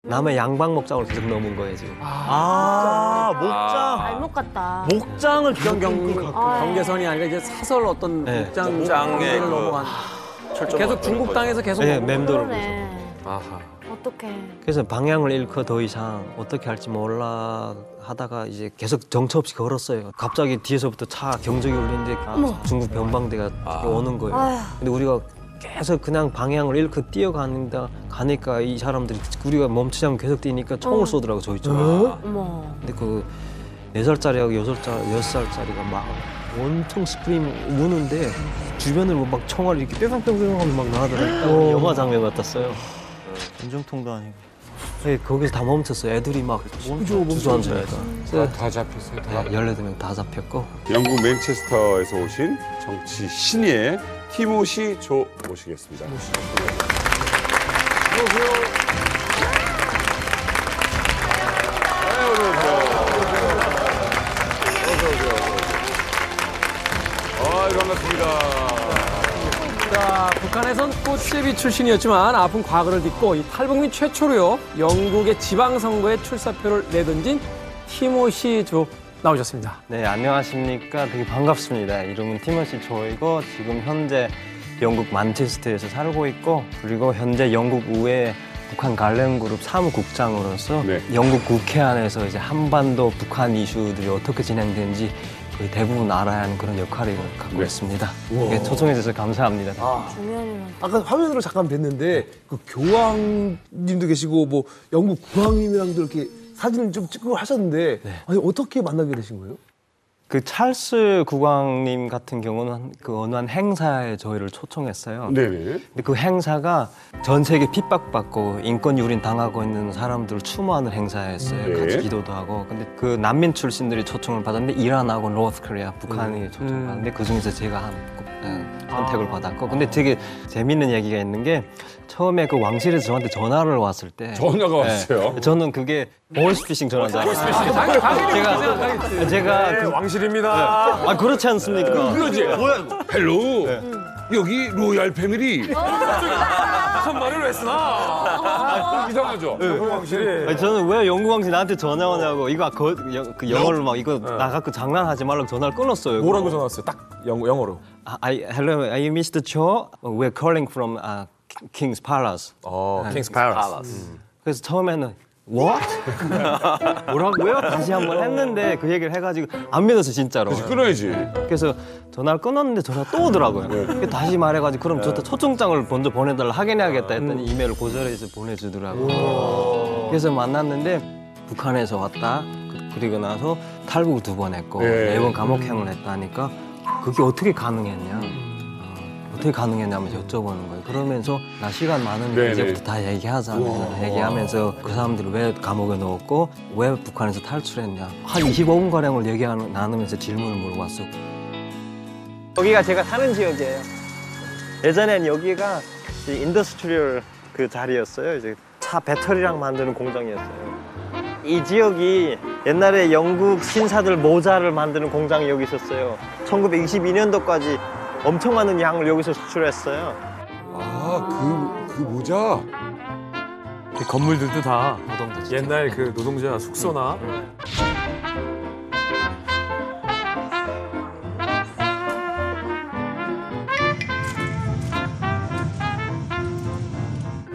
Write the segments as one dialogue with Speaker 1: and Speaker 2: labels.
Speaker 1: 남의 양방 목장을 계속 넘은 거예요 지금.
Speaker 2: 목장.
Speaker 3: 잘못 갔다.
Speaker 2: 목장을 경계선이 아니라 이제 사설 어떤
Speaker 1: 네.
Speaker 2: 목장의 를 넘어간. 계속 중국 땅에서 계속.
Speaker 1: 네, 맴도는 거죠.
Speaker 3: 그러네.
Speaker 2: 아하.
Speaker 3: 어떡해.
Speaker 1: 그래서 방향을 잃고 더 이상 어떻게 할지 몰라 하다가 이제 계속 정처 없이 걸었어요. 갑자기 뒤에서부터 차 경적이 울리는데 중국 변방대가 오는 거예요.
Speaker 3: 아휴.
Speaker 1: 근데 우리가 계속 그냥 방향을 잃고 가니까 이 사람들이 우리가 멈추자면 계속 뛰니까 총을 쏘더라고 저희 쪽으로.
Speaker 3: 어머.
Speaker 1: 근데 그 4살짜리하고 6살짜리가 막 엄청 스크림 우는데 주변으로 막 총알이 이렇게 뿅뿅뿅뿅 하면 막 나가더라고요. 영화 장면 같았어요.
Speaker 4: 인중통도 아니고.
Speaker 1: 네, 거기서 다 멈췄어요. 애들이 막 주저앉으니까.
Speaker 5: 다 잡혔어요. 다.
Speaker 1: 18명 다 잡혔고.
Speaker 5: 영국 맨체스터에서 오신 정치 신예 티모시 조 모시겠습니다. 반갑습니다.
Speaker 2: 자, 북한에선 꽃제비 출신이었지만 아픈 과거를 딛고 이 탈북민 최초로요 영국의 지방선거에 출사표를 내던진 티모시 조 나오셨습니다.
Speaker 1: 네, 안녕하십니까. 되게 반갑습니다. 이름은 티모시 조이고 지금 현재 영국 만체스터에서 살고 있고 그리고 현재 영국 의회 북한 관련그룹 사무국장으로서
Speaker 5: 네.
Speaker 1: 영국 국회 안에서 이제 한반도 북한 이슈들이 어떻게 진행되는지 거의 대부분 알아야 하는 그런 역할을 갖고 있습니다. 네, 초청해 주셔서 감사합니다.
Speaker 3: 중요한 일.
Speaker 6: 아까 화면으로 잠깐 뵀는데 그 교황님도 계시고 뭐 영국 국왕님이랑도 이렇게 사진을 좀 찍고 하셨는데 아니 어떻게 만나게 되신 거예요?
Speaker 1: 그 찰스 국왕님 같은 경우는 그 어느 한 행사에 저희를 초청했어요.
Speaker 5: 네네.
Speaker 1: 근데 그 행사가 전 세계 핍박받고 인권 유린 당하고 있는 사람들을 추모하는 행사였어요.
Speaker 5: 네.
Speaker 1: 같이 기도도 하고. 근데 그 난민 출신들이 초청을 받았는데 이란하고 노스 코리아, 북한이 초청을 받았는데 그 중에서 제가 선택을 받았고. 근데 되게 재밌는 얘기가 있는 게 처음에 그 왕실에서 저한테 전화를 왔을 때
Speaker 5: 전화가 왔어요?
Speaker 1: 저는 그게 보이스피싱 전화인 줄 알았어요. 제가 그
Speaker 5: 왕실입니다.
Speaker 1: 그렇지 않습니까?
Speaker 5: 그러지. 뭐야? 헬로. 여기 로얄 패밀리. 무슨 말을 왜 쓰나? 이상하죠.
Speaker 1: 아니, 저는 왜 영국 왕실 나한테 전화 오냐고 이거 그 영어로 막 이거 나갖고 장난하지 말라고 전화를 끊었어요.
Speaker 6: 뭐라고 전화 왔어요? 딱 영어로.
Speaker 1: Hello, are you Mr. Cho? We're calling from King's Palace.
Speaker 6: 킹스 팔라스.
Speaker 1: 그래서 처음에는 What? 뭐라고요? 다시 한번 했는데 그 얘기를 해가지고 안 믿었어 진짜로.
Speaker 5: 끊어야지.
Speaker 1: 그래서 전화를 끊었는데 전화가 또 오더라고요. 그래서 다시 말해가지고 그럼 저한테 초청장을 먼저 보내달라 확인해야겠다 했더니 이메일을 고절해서 보내주더라고요. 그래서 만났는데 북한에서 왔다. 그리고 나서 탈북을 2번 했고
Speaker 5: 네.
Speaker 1: 4번 감옥행을 했다니까 그게 어떻게 가능했냐. 어떻게 가능했냐면서 여쭤보는 거예요. 그러면서 나 시간 많으니까
Speaker 5: 네네.
Speaker 1: 이제부터 다 얘기하자면서 얘기하면서 그 사람들을 왜 감옥에 넣었고 왜 북한에서 탈출했냐. 한 25분가량을 나누면서 질문을 물어봤어. 여기가 제가 사는 지역이에요. 예전엔 여기가 인더스트리얼 그 자리였어요. 이제 차 배터리랑 만드는 공장이었어요. 이 지역이 옛날에 영국 신사들 모자를 만드는 공장이 여기 있었어요. 1922년도까지 엄청 많은 양을 여기서 수출했어요.
Speaker 5: 그 모자.
Speaker 2: 건물들도 다
Speaker 1: 노동자
Speaker 2: 옛날 그 노동자 숙소나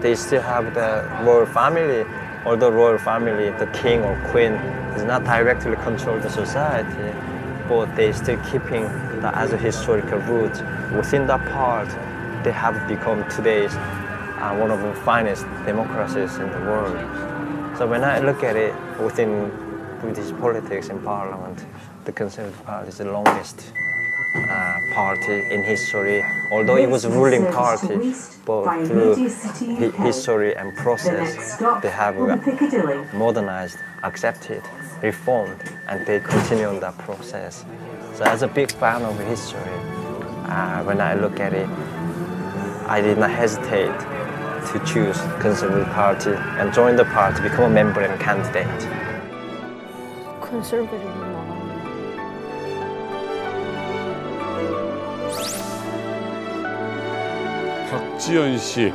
Speaker 1: They still have the royal family, although royal family, the king or queen, does not directly control the society, but they still keeping the as a historical root. Within that part, they have become today's one of the finest democracies in the world. So when I look at it within British politics and parliament, the Conservative Party is the longest party in history, although it was a ruling party, but through history and process, they have modernized, accepted, reformed, and they continue on that process. So as a big fan of history, when I look at it, I did not hesitate to choose Conservative Party and join the party, become a member and candidate.
Speaker 3: 컨설베이티브구나.
Speaker 5: 박지연 씨.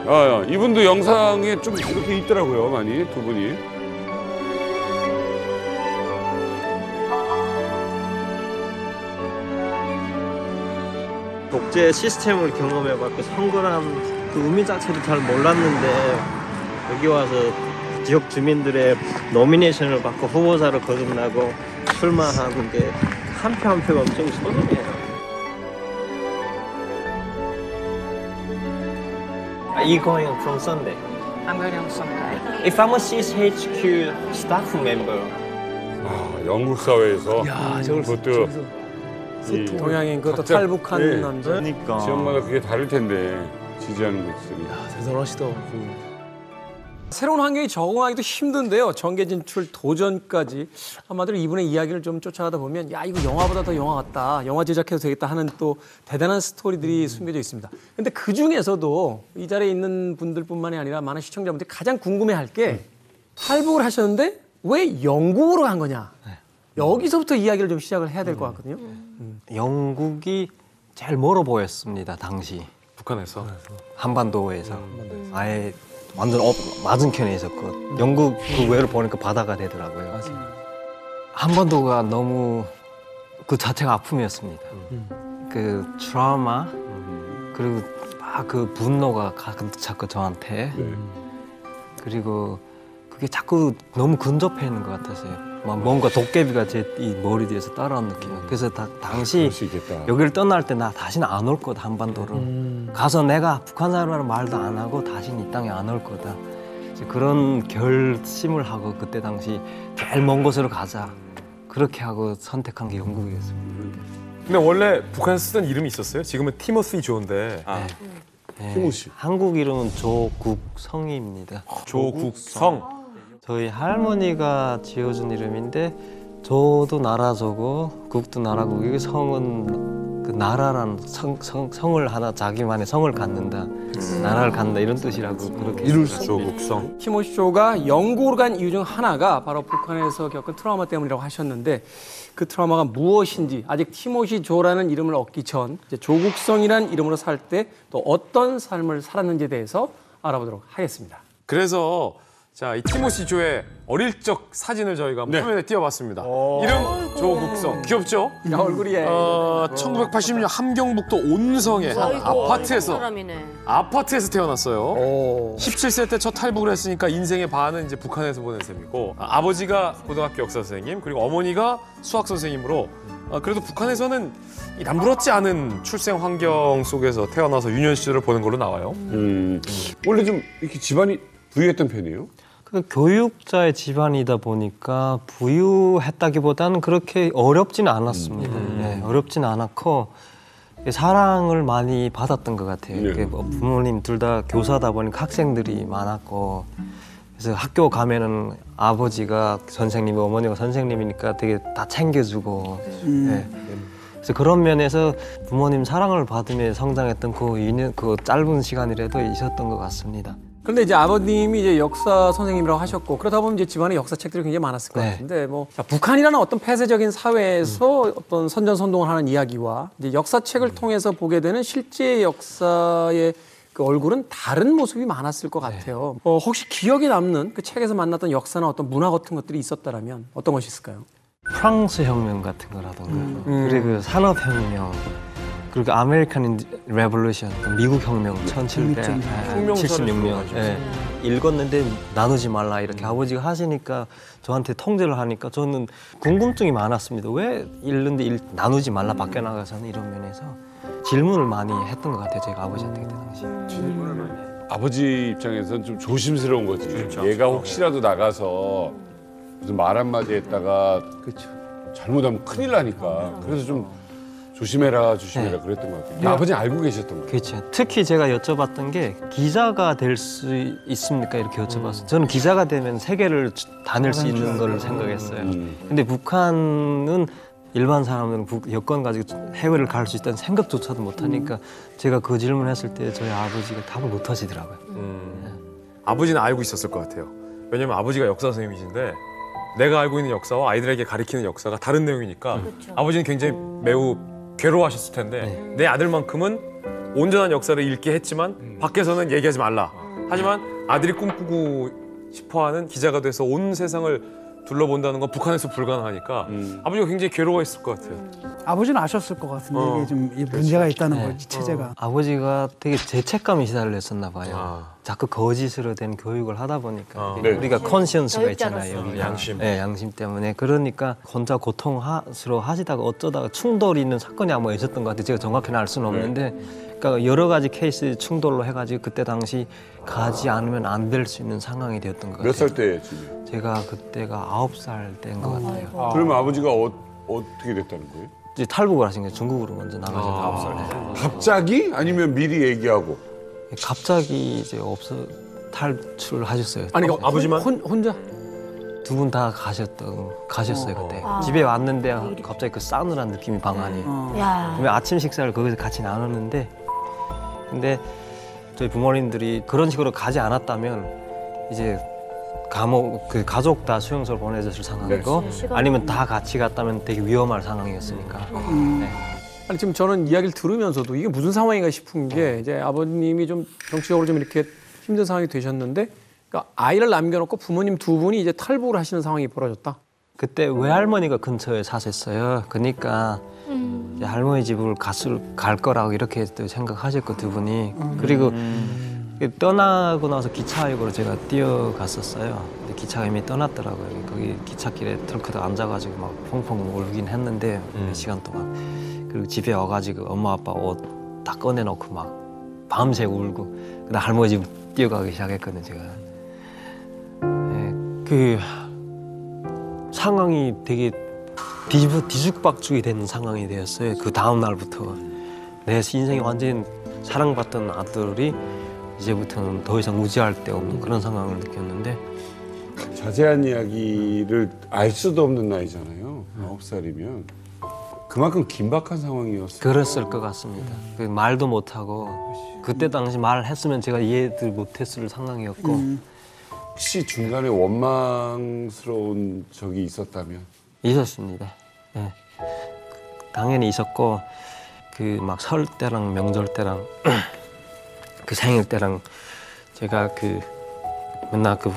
Speaker 5: 이분도 영상에 좀 이렇게 있더라고요, 많이 두 분이.
Speaker 1: 독재 시스템을 경험해봤고 선거란 그 의미 자체도 잘 몰랐는데 여기 와서 지역 주민들의 노미네이션을 받고 후보자로 거듭나고 출마하는 게 한 표 한 표가 엄청 소중해요. Are you going from Sunday?
Speaker 7: I'm going on Sunday.
Speaker 1: If I'm a CSHQ staff member,
Speaker 5: 영국 사회에서
Speaker 6: 야, 저걸
Speaker 5: 그것도 이
Speaker 2: 동양인 그것도
Speaker 5: 각자,
Speaker 2: 탈북한
Speaker 5: 예.
Speaker 2: 남자.
Speaker 4: 그러니까
Speaker 5: 지역마다 그게 다를 텐데 지지하는 것들이.
Speaker 6: 대단하시다.
Speaker 2: 새로운 환경에 적응하기도 힘든데요. 정계 진출 도전까지 아마도 이분의 이야기를 좀 쫓아가다 보면 야 이거 영화보다 더 영화 같다. 영화 제작해도 되겠다 하는 또 대단한 스토리들이 숨겨져 있습니다. 근데 그 중에서도 이 자리에 있는 분들뿐만이 아니라 많은 시청자분들이 가장 궁금해할 게 탈북을 하셨는데 왜 영국으로 간 거냐. 여기서부터 이야기를 좀 시작을 해야 될 것 같거든요.
Speaker 1: 영국이 제일 멀어 보였습니다. 당시
Speaker 8: 북한에서
Speaker 1: 한반도에서 아예 완전 맞은편에 있었고 영국 그 외를 보니까 바다가 되더라고요. 한반도가 너무 그 자체가 아픔이었습니다. 그 트라우마 그리고 막 그 분노가 자꾸 저한테 그리고 그게 자꾸 너무 근접해 있는 것 같았어요. 막 뭔가 도깨비가 제 이 머리 뒤에서 따라온 느낌. 그래서 당시
Speaker 5: 그럴 수 있겠다.
Speaker 1: 여기를 떠날 때 나 다시는 안 올 거다 한반도로. 가서 내가 북한 사람이라는 말도 안 하고 다시는 이 땅에 안 올 거다. 이제 그런 결심을 하고 그때 당시 제일 먼 곳으로 가자. 그렇게 하고 선택한 게 영국이었습니다.
Speaker 8: 근데 원래 북한에서 쓰던 이름이 있었어요? 지금은 티머스 조인데
Speaker 1: 네.
Speaker 5: 티모시.
Speaker 1: 한국 이름은 조국성입니다.
Speaker 8: 조국성.
Speaker 1: 저희 할머니가 지어준 이름인데 저도 나라저고 국도 나라국이고 성은 그 나라라는 성을 하나 자기만의 성을 갖는다. 나라를 갖는다 이런 뜻이라고 그렇게
Speaker 6: 이룰 수
Speaker 8: 조국성.
Speaker 2: 티모시 쇼가 영국으로 간 이유 중 하나가 바로 북한에서 겪은 트라우마 때문이라고 하셨는데 그 트라우마가 무엇인지 아직 티모시 조라는 이름을 얻기 전 이제 조국성이라는 이름으로 살 때 또 어떤 삶을 살았는지에 대해서 알아보도록 하겠습니다.
Speaker 8: 그래서 자, 이 티모시 조의 어릴 적 사진을 저희가 한번 화면에 띄워봤습니다. 이름 조국성. 귀엽죠?
Speaker 2: 야, 얼굴이
Speaker 8: 1980년 함경북도 온성의 한 아파트에서 태어났어요. 17세 때 첫 탈북을 했으니까 인생의 반은 이제 북한에서 보낸 셈이고 아버지가 고등학교 역사 선생님 그리고 어머니가 수학 선생님으로 그래도 북한에서는 이 남부럽지 않은 출생 환경 속에서 태어나서 유년 시절을 보낸 걸로 나와요.
Speaker 5: 원래 좀 이렇게 집안이 부유했던 편이에요?
Speaker 1: 그 교육자의 집안이다 보니까 부유했다기보다는 그렇게 어렵지는 않았습니다. 네, 어렵지는 않았고 사랑을 많이 받았던 것 같아요.
Speaker 5: 네.
Speaker 1: 부모님 둘 다 교사다 보니까 학생들이 많았고 그래서 학교 가면은 아버지가 선생님이고 어머니가 선생님이니까 되게 다 챙겨주고 네. 그래서 그런 면에서 부모님 사랑을 받으며 성장했던 그 짧은 시간이라도 있었던 것 같습니다.
Speaker 2: 그런데 이제 아버님이 이제 역사 선생님이라고 하셨고 그러다 보면 이제 집안에 역사책들이 굉장히 많았을 것
Speaker 1: 네.
Speaker 2: 같은데 뭐 자, 북한이라는 어떤 폐쇄적인 사회에서 어떤 선전선동을 하는 이야기와 이제 역사책을 통해서 보게 되는 실제 역사의 그 얼굴은 다른 모습이 많았을 것 같아요. 혹시 기억에 남는 그 책에서 만났던 역사나 어떤 문화 같은 것들이 있었다면 어떤 것이 있을까요?
Speaker 1: 프랑스 혁명 같은 거라던가 그리고 산업혁명 그리고 아메리칸 레볼루션 미국 혁명 1776년 읽었는데 나누지 말라 이렇게 아버지가 하시니까 저한테 통제를 하니까 저는 궁금증이 많았습니다. 왜 읽는데 나누지 말라 밖에 나가서는 이런 면에서 질문을 많이 했던 것 같아요. 제가 아버지한테 그때 당시.
Speaker 5: 아버지 입장에서는 좀 조심스러운 거지. 얘가 혹시라도 나가서 무슨 말 한마디 했다가 잘못하면 큰일 나니까. 그래서 좀 조심해라 그랬던 것 같아요. 아버지는 알고 계셨던 거예요.
Speaker 1: 그렇죠. 특히 제가 여쭤봤던 게 기자가 될 수 있습니까? 이렇게 여쭤봤어요. 저는 기자가 되면 세계를 다닐 수 있는 걸 생각했어요. 근데 북한은 일반 사람들은 여권 가지고 해외를 갈 수 있다는 생각조차도 못하니까 제가 그 질문했을 때 저희 아버지가 답을 못 하시더라고요.
Speaker 8: 아버지는 알고 있었을 것 같아요. 왜냐면 아버지가 역사 선생님이신데 내가 알고 있는 역사와 아이들에게 가리키는 역사가 다른 내용이니까 아버지는 굉장히 매우 괴로워하셨을 텐데 내 아들만큼은 온전한 역사를 읽게 했지만 밖에서는 얘기하지 말라. 하지만 아들이 꿈꾸고 싶어하는 기자가 돼서 온 세상을 둘러본다는 건 북한에서 불가능하니까 아버지가 굉장히 괴로워했을 것 같아요.
Speaker 9: 아버지는 아셨을 것 같은데 이게 좀 문제가 있다는 거지 체제가.
Speaker 1: 아버지가 되게 죄책감이 시달렸었나 봐요. 자꾸 거짓으로 된 교육을 하다 보니까
Speaker 5: 네.
Speaker 1: 우리가 컨시언스가
Speaker 3: 교육자로서.
Speaker 1: 있잖아요. 여기가.
Speaker 8: 양심.
Speaker 1: 네, 양심 때문에. 그러니까 혼자 고통스러워 하시다가 어쩌다가 충돌이 있는 사건이 아마 있었던 것 같아요. 제가 정확히는 알 수는 없는데 그러니까 여러 가지 케이스 충돌로 해가지고 그때 당시 가지 않으면 안 될 수 있는 상황이 되었던 것 같아요.
Speaker 5: 몇 살 때쯤이에요?
Speaker 1: 제가 그때가 9살 때인 것 같아요.
Speaker 5: 그러면 아버지가 어떻게 됐다는 거예요?
Speaker 1: 이제 탈북을 하신 거예요. 중국으로 먼저 나가신 9살 때.
Speaker 5: 갑자기? 아니면 미리 얘기하고?
Speaker 1: 갑자기 이제 탈출하셨어요.
Speaker 2: 아니
Speaker 8: 아버지만?
Speaker 2: 혼자?
Speaker 1: 두 분 다 가셨어요 그때. 집에 왔는데 갑자기 그 싸늘한 느낌이 방 안에.
Speaker 3: 야.
Speaker 1: 그러면 아침 식사를 거기서 같이 나눴는데, 근데 저희 부모님들이 그런 식으로 가지 않았다면 이제 그 가족 다 수용소로 보내졌을 상황이고, 아니면 다 같이 갔다면 되게 위험할 상황이었으니까. 네.
Speaker 2: 아니 지금 저는 이야기를 들으면서도 이게 무슨 상황인가 싶은 게 이제 아버님이 좀 정치적으로 좀 이렇게 힘든 상황이 되셨는데, 그러니까 아이를 남겨놓고 부모님 두 분이 이제 탈북을 하시는 상황이 벌어졌다.
Speaker 1: 그때 외할머니가 근처에 사셨어요. 그러니까 이제 할머니 집을 갈 거라고 이렇게 또 생각하셨고 두 분이. 그리고 떠나고 나서 기차역으로 제가 뛰어갔었어요. 근데 기차가 이미 떠났더라고요. 거기 기찻길에 털크덕 앉아가지고 막 펑펑 울긴 했는데 몇 시간 동안. 그리고 집에 와가지고 엄마 아빠 옷 다 꺼내놓고 막 밤새 울고 그다음 할머니 집 뛰어가기 시작했거든요. 제가. 네, 그 상황이 되게 뒤죽박죽이 된 상황이 되었어요. 그 다음 날부터 내 인생이 완전 사랑받던 아들이 이제부터는 더 이상 우지할 데 없는 그런 상황을 느꼈는데,
Speaker 5: 자세한 이야기를 알 수도 없는 나이잖아요. 9살이면. 그만큼 긴박한 상황이었어요.
Speaker 1: 그랬을 것 같습니다. 그 말도 못하고 그때 당시 말했으면 제가 이해를 못했을 상황이었고.
Speaker 5: 혹시 중간에 원망스러운 적이 있었다면?
Speaker 1: 있었습니다. 네. 당연히 있었고, 그 막 설 때랑 명절 때랑 그 생일 때랑 제가 그 맨날 그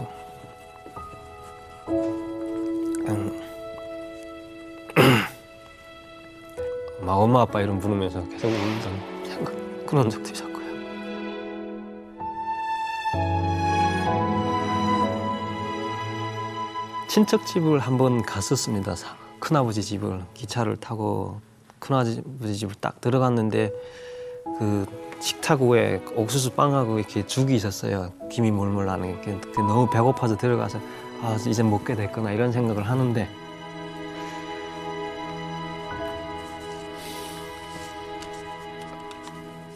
Speaker 1: 막 엄마 아빠 이름 부르면서 계속 울던 그런 적도 있었고요. 친척 집을 한번 갔었습니다. 큰아버지 집을 기차를 타고 큰아버지 집을 딱 들어갔는데 그 식탁 위에 옥수수 빵하고 이렇게 죽이 있었어요. 김이 몰몰 나는 게 너무 배고파서 들어가서 아 이제 먹게 됐구나 이런 생각을 하는데,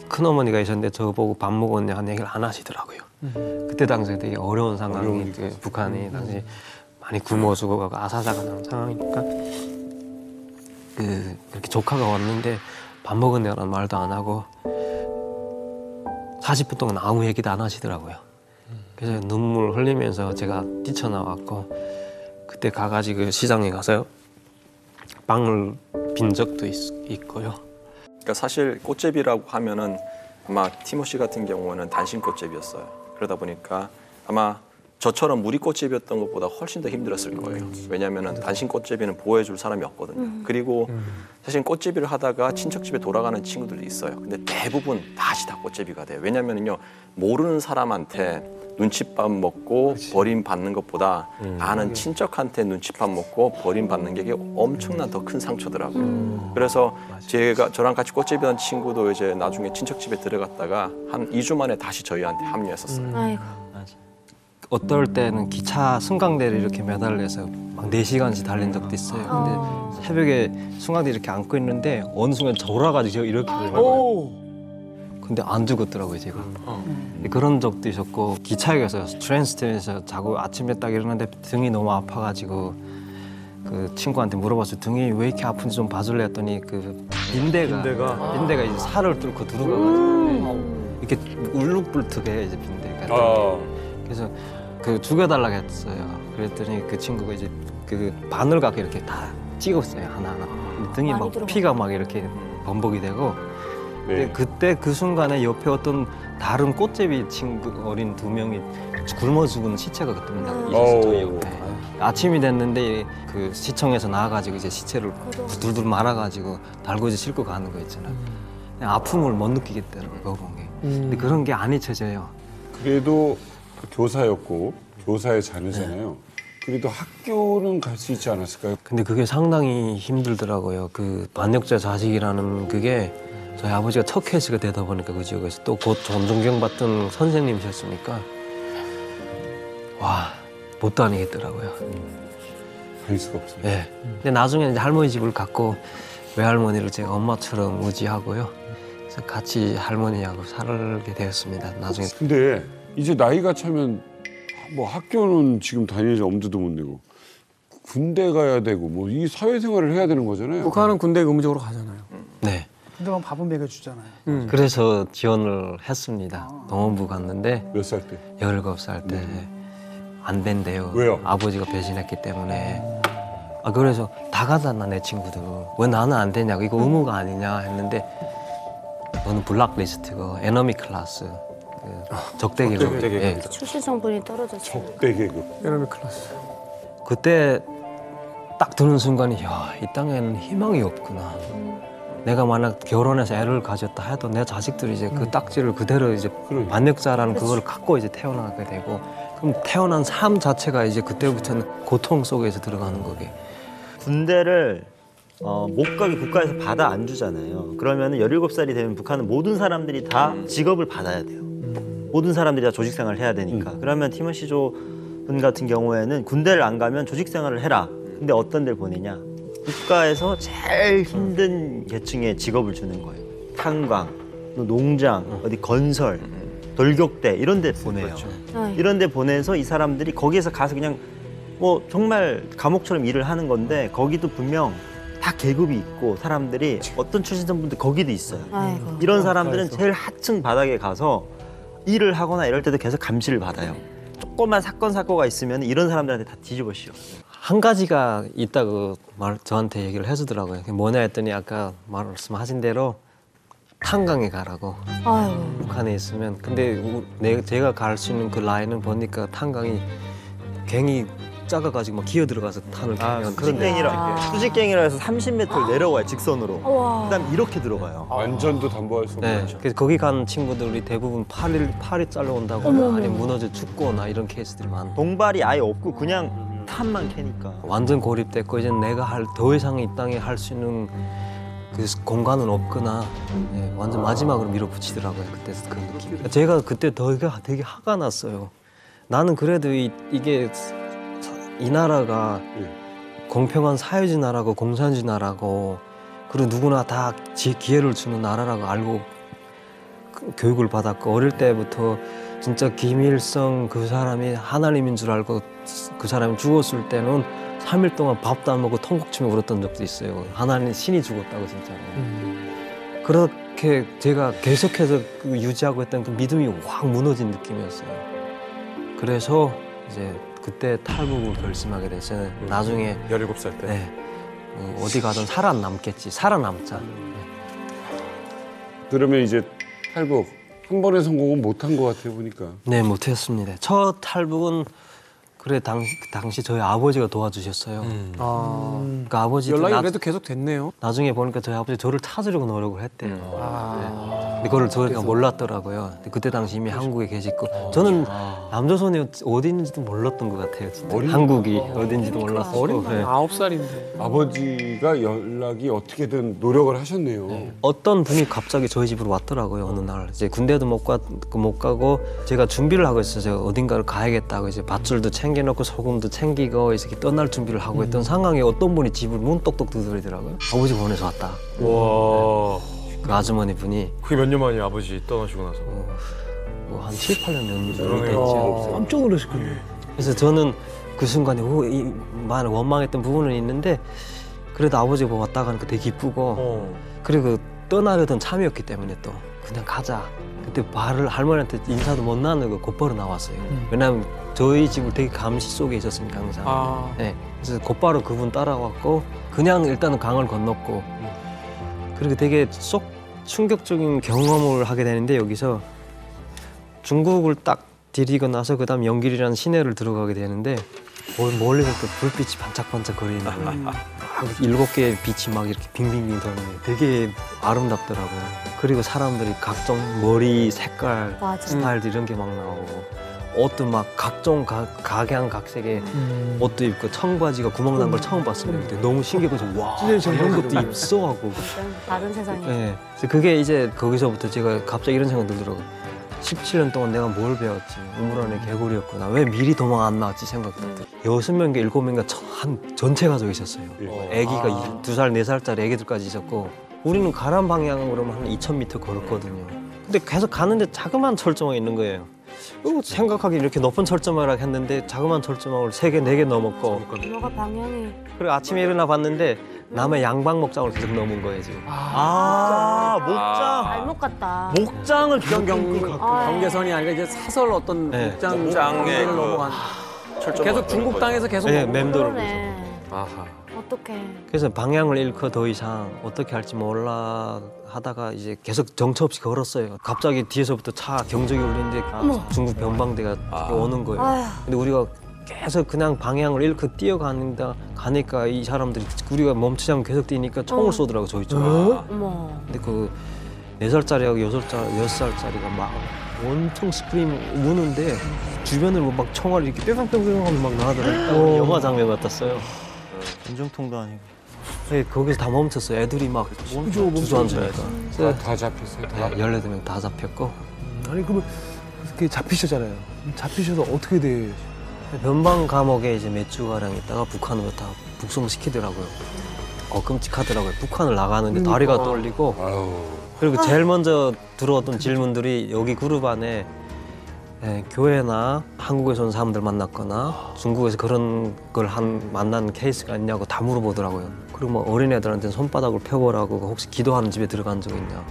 Speaker 1: 큰어머니가 있었는데 저보고 밥 먹었냐 하는 얘기를 안 하시더라고요. 그때 당시에 되게 어려운 상황이 북한이 당시 많이 굶어 죽어가고 아사자가 나는 상황이니까 그렇게 조카가 왔는데 밥 먹었냐라는 말도 안 하고 40분 동안 아무 얘기도 안 하시더라고요. 그래서 눈물 흘리면서 제가 뛰쳐나왔고, 그때 가가지고 시장에 가서 빵을 빈 적도 있고요.
Speaker 10: 그러니까 사실 꽃제비라고 하면은 아마 티모시 같은 경우는 단신 꽃제비였어요. 그러다 보니까 아마 저처럼 무리 꽃제비였던 것보다 훨씬 더 힘들었을 거예요. 왜냐하면 단신 꽃제비는 보호해줄 사람이 없거든요. 그리고 사실 꽃제비를 하다가 친척집에 돌아가는 친구들도 있어요. 근데 대부분 다시 다 꽃제비가 돼요. 왜냐하면요 모르는 사람한테 눈칫밥 먹고 버림받는 것보다 아는 친척한테 눈칫밥 먹고 버림받는 게 엄청난 더 큰 상처더라고요. 그래서 저랑 같이 꽃제비던 친구도 이제 나중에 친척집에 들어갔다가 한 2주 만에 다시 저희한테 합류했었어요.
Speaker 3: 아이고.
Speaker 1: 어떨 때는 기차 승강대를 이렇게 매달려서 막 4시간씩 달린 적도 있어요. 근데 새벽에 승강대 이렇게 앉고 있는데 어느 순간 졸아가지고 이렇게 되더라고요. 근데 안 죽었더라고요, 제가. 그런 적도 있었고, 기차역에서 트랜스텐에서 자고 아침에 딱 일어났는데 등이 너무 아파가지고 그 친구한테 물어봤어요. 등이 왜 이렇게 아픈지 좀 봐줄래 했더니 그 빈대가 이제 살을 뚫고 들어가가지고 이렇게 울룩불tuk해 이제 빈대가. 그래서 그 죽여달라고 했어요. 그랬더니 그 친구가 이제 그 바늘갖고 이렇게 다 찍었어요, 하나하나. 등이 막 피가 막 이렇게 범벅이 되고, 근데 그때 그 순간에 옆에 어떤 다른 꽃제비 친구 어린 2명이 굶어 죽은 시체가 그때 있었어요. 저희 옆에. 아침이 됐는데 그 시청에서 나와가지고 이제 시체를 둘둘 말아가지고 달구지 싣고 가는 거 있잖아요. 그냥 아픔을 못 느끼겠더라고요, 그거 본 게. 근데 그런 게 안 잊혀져요.
Speaker 5: 그래도 교사였고 교사의 자녀잖아요. 그래도 학교는 갈 수 있지 않았을까요?
Speaker 1: 근데 그게 상당히 힘들더라고요. 그 반역자 자식이라는 그게 저희 아버지가 첫 케이스가 되다 보니까 그 지역에서 또 곧 존경받던 선생님이셨으니까 와 못 다니겠더라고요.
Speaker 5: 갈 수가 없어요.
Speaker 1: 네. 근데 나중에 이제 할머니 집을 갔고 외할머니를 제가 엄마처럼 의지하고요. 그래서 같이 할머니하고 살게 되었습니다. 나중에.
Speaker 5: 근데 이제 나이가 차면 뭐 학교는 지금 다니지 엄두도 못 내고 군대 가야 되고 뭐 이 사회생활을 해야 되는 거잖아요.
Speaker 2: 북한은 군대 의무적으로 가잖아요.
Speaker 1: 네.
Speaker 9: 근데 뭐 밥은 먹여주잖아요.
Speaker 1: 그래서 지원을 했습니다. 동원부 갔는데
Speaker 5: 몇 살 때?
Speaker 1: 17살 때 안 된대요.
Speaker 5: 왜요?
Speaker 1: 아버지가 배신했기 때문에. 그래서 다 가잖아 내 친구들. 왜 나는 안 되냐고 이거 의무가 아니냐 했는데 너는 블락리스트고 에너미 클래스 적대 계급. 예.
Speaker 3: 출신 성분이 떨어졌어요.
Speaker 5: 적대 계급.
Speaker 2: 에너미 클래스.
Speaker 1: 그때 딱 드는 순간이 이 땅에는 희망이 없구나. 내가 만약 결혼해서 애를 가졌다 해도 내 자식들이 이제 그 딱지를 그대로 이제 반역자라는 그걸 갖고 이제 태어나게 되고 그럼 태어난 삶 자체가 이제 그때부터는 고통 속에서 들어가는 거게.
Speaker 4: 군대를 못 가게 국가에서 받아 안 주잖아요. 그러면 17살이 되면 북한은 모든 사람들이 다 직업을 받아야 돼요. 모든 사람들이 다 조직 생활을 해야 되니까. 그러면 티머시 조 분 같은 경우에는 군대를 안 가면 조직 생활을 해라. 근데 어떤 데를 보내냐? 국가에서 제일 힘든 계층의 직업을 주는 거예요. 탄광, 농장, 어디 건설, 돌격대 이런 데 보내요. 이런 데 보내서 이 사람들이 거기에서 가서 그냥 뭐 정말 감옥처럼 일을 하는 건데 거기도 분명 다 계급이 있고 사람들이 어떤 출신선 분들 거기도 있어요.
Speaker 3: 아이고.
Speaker 4: 이런 사람들은 제일 하층 바닥에 가서 일을 하거나 이럴 때도 계속 감시를 받아요. 조그만 사건가 있으면 이런 사람들한테 다 뒤집어 씌워.
Speaker 1: 한 가지가 있다고 저한테 얘기를 해주더라고요. 그게 뭐냐 했더니 아까 말씀하신 대로 탄광에 가라고.
Speaker 3: 아이고.
Speaker 1: 북한에 있으면. 근데 제가 갈 수 있는 그 라인은 보니까 탄광이 갱이 작아가지고 막 기어 들어가서 탄을 캐면
Speaker 4: 수직갱이라 해서 30m를 내려와요 직선으로.
Speaker 3: 우와.
Speaker 4: 그다음 이렇게 들어가요.
Speaker 5: 안전도 담보할 수 없는
Speaker 1: 네.
Speaker 5: 거죠.
Speaker 1: 그래서 거기 간 친구들이 대부분 팔이 잘려온다거나 아니면 무너져 죽거나 이런 케이스들이 많아.
Speaker 4: 동발이 아예 없고 그냥 탄만 캐니까.
Speaker 1: 완전 고립됐고 이제 내가 더 이상 이 땅에 할 수 있는 그 공간은 없거나 완전 마지막으로 밀어붙이더라고요. 그때 그 느낌. 제가 그때 되게 화가 났어요. 나는 그래도 이게 이 나라가 공평한 사회주의 나라고 공산주의 나라고 그리고 누구나 다 기회를 주는 나라라고 알고 교육을 받았고 어릴 때부터 진짜 김일성 그 사람이 하나님인 줄 알고 그 사람이 죽었을 때는 3일 동안 밥도 안 먹고 통곡치며 울었던 적도 있어요. 하나님 신이 죽었다고 진짜로. 그렇게 제가 계속해서 유지하고 했던 그 믿음이 확 무너진 느낌이었어요. 그래서 이제 그때 탈북을 결심하게 됐어요. 나중에
Speaker 8: 17살 때.
Speaker 1: 네, 어디 가든 살아남겠지. 살아남자.
Speaker 5: 그러면 이제 탈북 한 번에 성공은 못한 것 같아요 보니까.
Speaker 1: 네, 못했습니다. 첫 탈북은 그래 당시 저희 아버지가 도와주셨어요. 그러니까 아버지
Speaker 2: 연락이 그래도 계속 됐네요.
Speaker 1: 나중에 보니까 저희 아버지 저를 찾으려고 노력을 했대요. 근데 그걸 저희가 몰랐더라고요. 근데 그때 당시 이미 한국에 계시고 저는 남조선이 어디 있는지도 몰랐던 것 같아요. 진짜. 한국이 어딘지도 몰랐고.
Speaker 2: 어린 나이 9살인데.
Speaker 5: 아버지가 연락이 어떻게든 노력을 하셨네요.
Speaker 1: 어떤 분이 갑자기 저희 집으로 왔더라고요. 어느 날 이제 군대도 못 가고 제가 준비를 하고 있어요. 제가 어딘가를 가야겠다고 이제 밧줄도 챙겨놓고 소금도 챙기고 이렇게 떠날 준비를 하고 있던 상황에 어떤 분이 집을 문 똑똑 두드리더라고요. 아버지 보내서 왔다.
Speaker 8: 와.
Speaker 1: 그 아주머니 분이
Speaker 8: 그게 몇 년 만이에요 아버지 떠나시고 나서.
Speaker 1: 뭐 한 7, 8년 정도 됐죠.
Speaker 6: 깜짝 놀라셨겠네.
Speaker 1: 그래서 저는 그 순간에 많은 원망했던 부분은 있는데 그래도 아버지가 왔다 가니까 되게 기쁘고 그리고 떠나려던 참이었기 때문에 또 그냥 가자. 그때 할머니한테 인사도 못 나누고 곧바로 나왔어요. 왜냐하면 저희 집을 되게 감시 속에 있었으니까 항상. 네, 그래서 곧바로 그분 따라왔고 그냥 일단은 강을 건넜고 그리고 되게 쏙 충격적인 경험을 하게 되는데 여기서 중국을 딱 들이고 나서 그다음 영길이라는 시내를 들어가게 되는데 멀리서 또 불빛이 반짝반짝 거리는 거예요. 7개의 빛이 막 이렇게 빙빙빙 도는 게 되게 아름답더라고요. 그리고 사람들이 각종 머리 색깔,
Speaker 3: 맞아.
Speaker 1: 스타일들 이런 게 막 나오고 옷도 막 각종 각양각색의 옷도 입고 청바지가 구멍 난 걸 처음 봤어요. 근데 너무 신기해서 와 이런 것도 입어 하고.
Speaker 3: 다른 세상에.
Speaker 1: 네. 그래서 그게 이제 거기서부터 제가 갑자기 이런 생각 들더라고요. 17년 동안 내가 뭘 배웠지? 우물 안에 개구리였구나. 왜 미리 도망 안 나왔지 생각도 들어요. 6명인가 7명인가 한 전체 가족이 있었어요. 아기가 2살, 4살짜리 아기들까지 있었고 우리는 가란 방향으로만 한 2,000m 걸었거든요. 근데 계속 가는데 자그마한 철조망이 있는 거예요. 생각하기 이렇게 높은 철조망이라 했는데 자그마한 철조망을 3개, 4개 넘었고
Speaker 3: 뭐가 방향이.
Speaker 1: 그리고 아침에 일어나 봤는데 남의 양방 목장을 계속 넘은 거예요 지금.
Speaker 4: 목장.
Speaker 3: 발목 같다.
Speaker 4: 목장을
Speaker 2: 경계선이 아니라 이제 사설 어떤
Speaker 1: 네.
Speaker 10: 목장의
Speaker 2: 목장을 넘어간.
Speaker 10: 철조망
Speaker 2: 계속 중국 땅에서 계속
Speaker 1: 네,
Speaker 2: 넘어간.
Speaker 1: 맴돌고.
Speaker 3: 그러네.
Speaker 8: 아하.
Speaker 3: 어떡해.
Speaker 1: 그래서 방향을 잃고 더 이상 어떻게 할지 몰라 하다가 이제 계속 정처 없이 걸었어요. 갑자기 뒤에서부터 차 경적이 울리는데 중국 변방대가 오는 거예요.
Speaker 3: 아휴.
Speaker 1: 근데 우리가 계속 그냥 방향을 잃고 가니까 이 사람들이 우리가 멈추자면 계속 뛰니까 총을 쏘더라고 저희 쪽으로.
Speaker 3: 어머.
Speaker 1: 근데 그 4살짜리하고 6살짜리가 막 엄청 스크림 우는데 주변으로 막 총알이 이렇게 뿅뿅뿅 하면 막 나가더라고요. 영화 장면 같았어요.
Speaker 4: 전쟁통도 아니고.
Speaker 1: 네, 거기서 다 멈췄어요. 애들이 막 주저앉으니까.
Speaker 5: 다 잡혔어요. 다.
Speaker 1: 18명 다 잡혔고.
Speaker 6: 아니 그러면 그렇게 잡히셨잖아요. 잡히셔서 어떻게 돼?
Speaker 1: 변방 감옥에 이제 몇 주가량 있다가 북한으로 다 북송시키더라고요. 끔찍하더라고요. 북한을 나가는데 다리가 떨리고.
Speaker 5: 아유.
Speaker 1: 그리고 제일 먼저 들어왔던 질문들이 여기 그룹 안에 교회나 한국에서 온 사람들 만났거나 중국에서 그런 걸 만난 케이스가 있냐고 다 물어보더라고요. 그리고 뭐 어린애들한테는 손바닥을 펴보라고 혹시 기도하는 집에 들어간 적 있냐.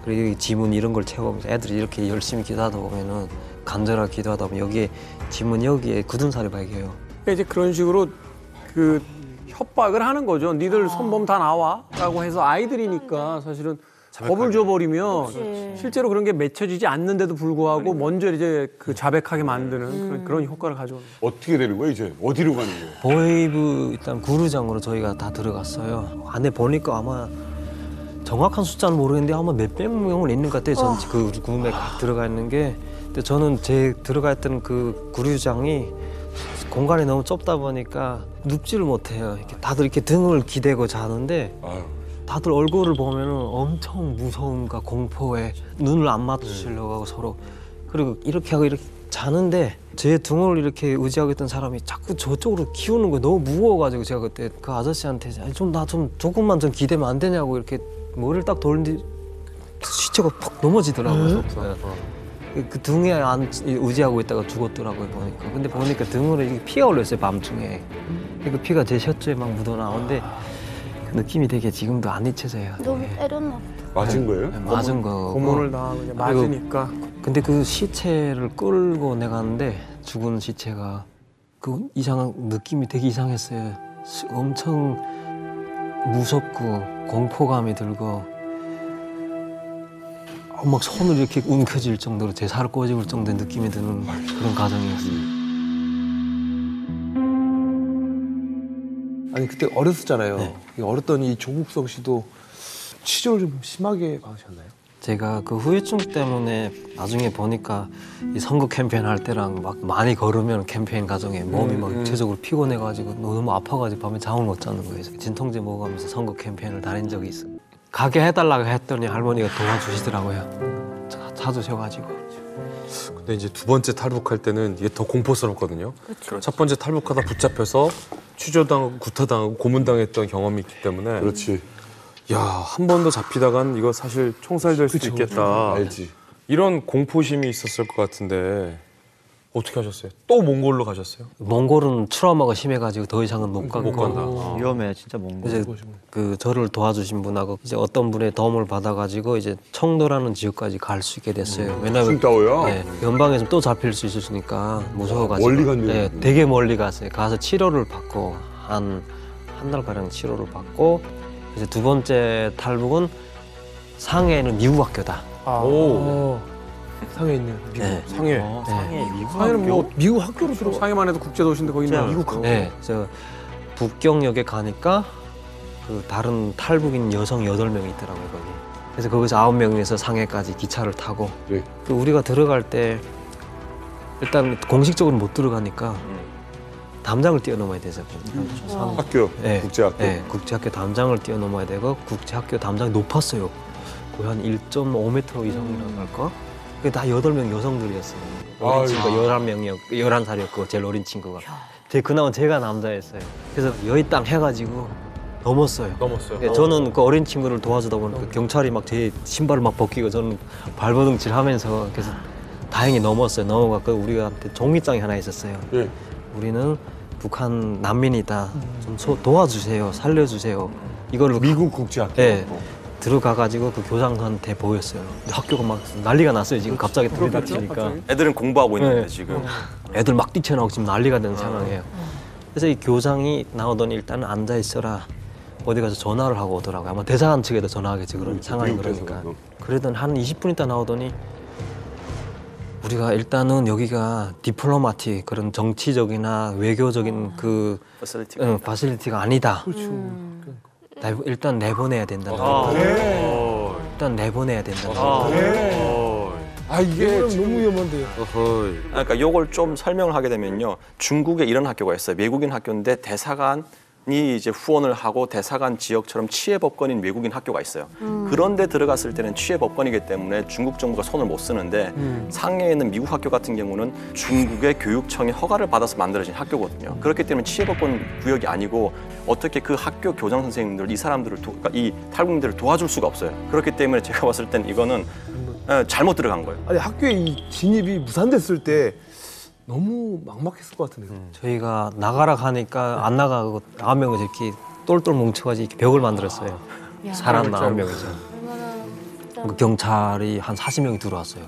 Speaker 1: 그리고 여기 지문 이런 걸 채워보면서 애들이 이렇게 열심히 기도하다 보면은 간절하게 기도하다 보면 여기에 지문 여기에 굳은 살이 발견해요.
Speaker 2: 그러니까 이제 그런 식으로 그 협박을 하는 거죠. 니들 손범 다 나와라고 해서 아이들이니까 사실은 겁을 줘버리면 실제로 그런 게 맺혀지지 않는데도 불구하고 먼저 이제 그 자백하게 만드는 그런 효과를 가져오는.
Speaker 5: 어떻게 되는 거예요 이제? 어디로 가는 거예요?
Speaker 1: 보이브 일단 구르장으로 저희가 다 들어갔어요. 안에 보니까 아마 정확한 숫자는 모르겠는데 아마 몇백 명을 있는 것 같아요. 전 그 구름에 들어가 있는 게. 근데 저는 제 들어가 있던 그 구류장이 공간이 너무 좁다 보니까 눕지를 못해요. 이렇게 다들 이렇게 등을 기대고 자는데
Speaker 5: 아유.
Speaker 1: 다들 얼굴을 보면은 엄청 무서움과 공포에 눈을 안 마주치려고 하고 서로. 그리고 이렇게 하고 이렇게 자는데 제 등을 이렇게 의지하고 있던 사람이 자꾸 저쪽으로 기우는 거예요. 너무 무거워가지고 제가 그때 그 아저씨한테 나 좀 조금만 좀 기대면 안 되냐고 이렇게 머리를 딱 돌리는데 시체가 퍽 넘어지더라고요. 그 등에 안 의지하고 있다가 죽었더라고요 보니까. 근데 보니까 등으로 이게 피가 흘렀어요 밤중에. 그 피가 제 셔츠에 막 묻어나오는데 그 느낌이 되게 지금도 안 잊혀져요.
Speaker 3: 너무 때렸나 보다.
Speaker 5: 맞은 거예요?
Speaker 1: 맞은 거.
Speaker 2: 고문을 당하고 이제 맞으니까.
Speaker 1: 근데 그 시체를 끌고 내가는데 죽은 시체가 그 이상한 느낌이 되게 이상했어요. 엄청 무섭고 공포감이 들고 막 손을 이렇게 움켜쥘 정도로 제 살을 꼬집을 정도의 느낌이 드는 그런 과정이었어요.
Speaker 6: 아니 그때 어렸었잖아요. 어렸더니 조국성 씨도 치료를 좀 심하게 받으셨나요?
Speaker 1: 제가 그 후유증 때문에 나중에 보니까 이 선거 캠페인 할 때랑 막 많이 걸으면 캠페인 과정에 몸이 막 육체적으로 피곤해가지고 너무 아파가지고 밤에 잠을 못 자는 거예요. 진통제 먹으면서 선거 캠페인을 다닌 적이 있어요. 가게 해달라고 했더니 할머니가 도와주시더라고요. 찾으셔가지고.
Speaker 8: 근데 이제 두 번째 탈북할 때는 이게 더 공포스럽거든요.
Speaker 3: 그렇죠.
Speaker 8: 첫 번째 탈북하다 붙잡혀서 취조당하고 구타당하고 고문당했던 경험이 있기 때문에
Speaker 5: 그렇지.
Speaker 8: 야, 한 번 더 잡히다간 이거 사실 총살될 수도 있겠다.
Speaker 5: 알지.
Speaker 8: 이런 공포심이 있었을 것 같은데 어떻게 하셨어요? 또 몽골로 가셨어요?
Speaker 1: 몽골은 트라우마가 심해가지고 더 이상은 못 간다.
Speaker 4: 위험해 진짜 몽골.
Speaker 1: 이제 그 저를 도와주신 분하고 이제 어떤 분의 도움을 받아가지고 이제 청도라는 지역까지 갈 수 있게 됐어요. 왜냐면
Speaker 5: 칭따오요?
Speaker 1: 네, 연방에서 또 잡힐 수 있으니까 무서워가지고.
Speaker 5: 멀리 갔네요.
Speaker 1: 네, 되게 멀리 갔어요. 가서 치료를 받고 한 달 가량 치료를 받고 이제 두 번째 탈북은 상해는 미국 학교다.
Speaker 6: 오. 상해에 있는 미국.
Speaker 1: 네.
Speaker 8: 상해.
Speaker 4: 상해 미국
Speaker 2: 상해는 뭐
Speaker 6: 미국 학교로 들어가.
Speaker 2: 상해만 해도 국제도시인데 거기 뭐
Speaker 6: 미국 학교.
Speaker 1: 네, 저 북경역에 가니까 그 다른 탈북인 여성 8명이 있더라고요, 거기. 그래서 거기서 9명에서 상해까지 기차를 타고
Speaker 5: 네.
Speaker 1: 그 우리가 들어갈 때 일단 공식적으로 못 들어가니까 담장을 뛰어넘어야 되죠.
Speaker 5: 학교,
Speaker 1: 네.
Speaker 5: 국제학교.
Speaker 1: 네, 국제학교 담장을 뛰어넘어야 되고 국제학교 담장이 높았어요. 거의 한 1.5m 이상이라고 할까? 그게 다 8명 여성들이었어요. 어린
Speaker 5: 아유.
Speaker 1: 친구가 11살이었고 제일 어린 친구가. 그나마 제가 남자였어요. 그래서 여의 땅 해가지고 넘었어요.
Speaker 6: 넘었어요.
Speaker 1: 저는 그 어린 친구를 도와주다 보니까 경찰이 막 제 신발을 막 벗기고 저는 발버둥칠 하면서 그래서 다행히 넘었어요. 넘어갔고 우리한테 종이장이 하나 있었어요.
Speaker 5: 네.
Speaker 1: 우리는 북한 난민이다. 좀 도와주세요. 살려주세요. 이걸로
Speaker 5: 미국 국제학교.
Speaker 1: 네. 들어가가지고 그 교장한테 보였어요. 학교가 막 난리가 났어요. 지금 갑자기 들이닥치니까.
Speaker 10: 애들은 공부하고 있는데
Speaker 1: 네.
Speaker 10: 지금
Speaker 1: 애들 막 뛰쳐나오고 지금 난리가 된 상황이에요. 그래서 이 교장이 나오더니 일단은 앉아 있어라. 어디 가서 전화를 하고 오더라고요. 아마 대사관 측에도 전화하겠지 그런 상황이
Speaker 5: 미국
Speaker 1: 그러니까.
Speaker 5: 대사관.
Speaker 1: 그러던 한 20분 있다 나오더니 우리가 일단은 여기가 디플로마틱 그런 정치적이나 외교적인 그 파실리티가 아니다. 일단 내보내야 된다는 거. 일단 내보내야 된다는 거.
Speaker 5: 아 이게
Speaker 6: 너무 위험한데요.
Speaker 10: 그러니까 요걸 좀 설명을 하게 되면요. 중국에 이런 학교가 있어요. 외국인 학교인데 대사관이 이제 후원을 하고 대사관 지역처럼 치해법권인 외국인 학교가 있어요. 그런데 들어갔을 때는 치해법권이기 때문에 중국 정부가 손을 못 쓰는데 상해에 있는 미국 학교 같은 경우는 중국의 교육청의 허가를 받아서 만들어진 학교거든요. 그렇기 때문에 치해법권 구역이 아니고 어떻게 그 학교 교장 선생님들 이 사람들을 그러니까 이 탈북민들을 도와줄 수가 없어요. 그렇기 때문에 제가 봤을 땐 이거는 잘못 들어간 거예요.
Speaker 6: 아니 학교에 이 진입이 무산됐을 때 너무 막막했을 것 같은데요.
Speaker 1: 저희가 나가라 하니까 안 나가고 9명이 이렇게 똘똘 뭉쳐가지고 이렇게 벽을 만들었어요. 사람 9명이서. 그 경찰이 한 40명이 들어왔어요.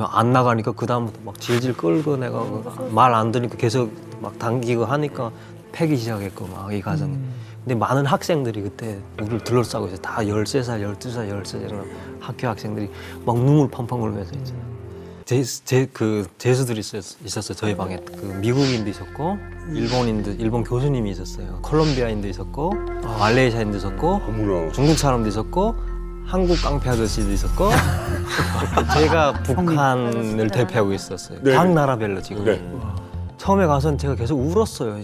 Speaker 1: 안 나가니까 그 다음부터 막 질질 끌고 내가 말 안 들으니까 계속 막 당기고 하니까 패기 시작했고 막 이 과정. 근데 많은 학생들이 그때 우리를 둘러싸고 있어요. 다 13살, 12살, 13살 학교 학생들이 막 눈물 펑펑 흘리면서 있잖아요. 제수들이 있었어요. 저희 방에. 그 미국인도 있었고, 일본 교수님이 있었어요. 콜롬비아인도 있었고, 말레이시아인도 있었고, 중국 사람도 있었고, 한국 깡패 아저씨도 있었고, 제가 북한을 대표하고 있었어요.
Speaker 5: 네.
Speaker 1: 각 나라별로 지금.
Speaker 5: 네.
Speaker 1: 처음에 가서는 제가 계속 울었어요.